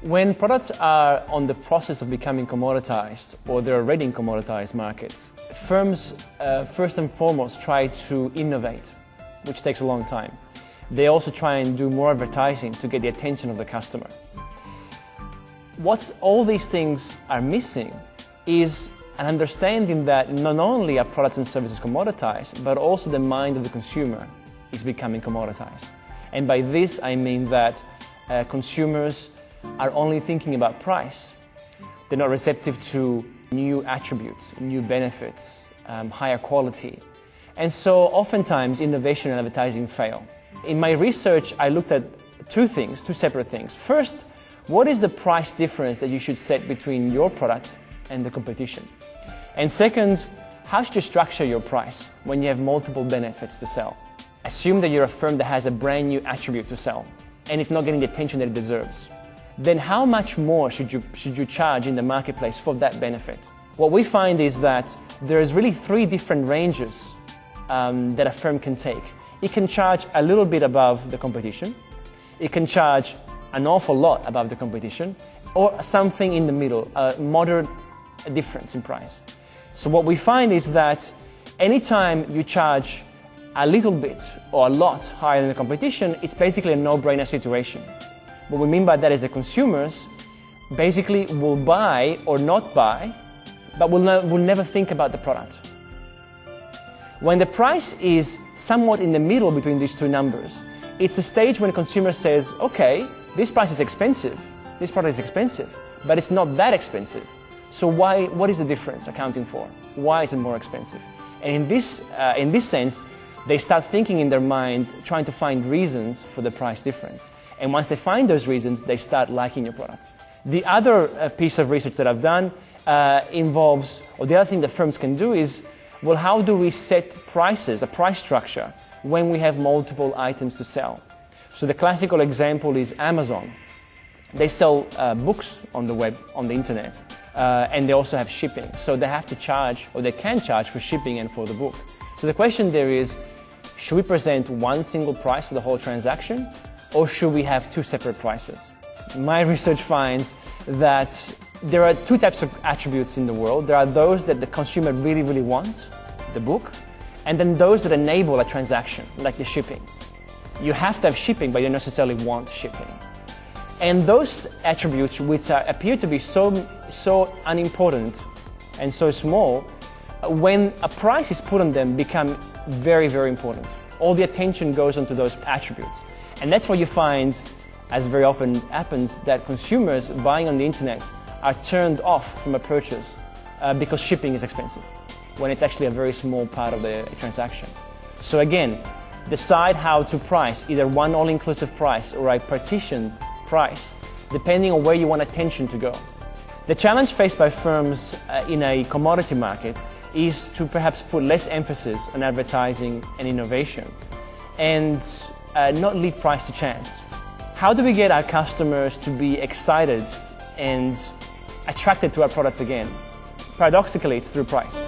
When products are on the process of becoming commoditized or they're already in commoditized markets, firms first and foremost try to innovate, which takes a long time. They also try and do more advertising to get the attention of the customer. What all these things are missing is an understanding that not only are products and services commoditized, but also the mind of the consumer is becoming commoditized. And by this I mean that consumers are only thinking about price. They're not receptive to new attributes, new benefits, higher quality. And so oftentimes innovation and advertising fail. In my research, I looked at two separate things. First, what is the price difference that you should set between your product and the competition? And second, how should you structure your price when you have multiple benefits to sell? Assume that you're a firm that has a brand new attribute to sell and it's not getting the attention that it deserves. Then how much more should you charge in the marketplace for that benefit? What we find is that there's really three different ranges that a firm can take. It can charge a little bit above the competition, it can charge an awful lot above the competition, or something in the middle, a moderate difference in price. So what we find is that anytime you charge a little bit or a lot higher than the competition, it's basically a no-brainer situation. What we mean by that is the consumers basically will buy or not buy, but will never think about the product. When the price is somewhat in the middle between these two numbers, it's a stage when a consumer says, okay, this price is expensive, this product is expensive, but it's not that expensive. So what is the difference accounting for? Why is it more expensive? And in this sense, they start thinking in their mind, trying to find reasons for the price difference. And once they find those reasons, they start liking your product. The other piece of research that I've done involves, or the other thing that firms can do is, well, how do we set prices, a price structure, when we have multiple items to sell? So the classical example is Amazon. They sell books on the web, on the internet, and they also have shipping. So they have to charge, or they can charge for shipping and for the book. So the question there is, should we present one single price for the whole transaction, or should we have two separate prices? My research finds that there are two types of attributes in the world. There are those that the consumer really, really wants, the book, and then those that enable a transaction, like the shipping. You have to have shipping, but you don't necessarily want shipping. And those attributes which appear to be so unimportant and so small, when a price is put on them, become very, very important. All the attention goes onto those attributes. And that's why you find, as very often happens, that consumers buying on the internet are turned off from a purchase because shipping is expensive, when it's actually a very small part of the transaction. So again, decide how to price, either one all-inclusive price or a partitioned price, depending on where you want attention to go. The challenge faced by firms in a commodity market is to perhaps put less emphasis on advertising and innovation and not leave price to chance. How do we get our customers to be excited and attracted to our products again? Paradoxically, it's through price.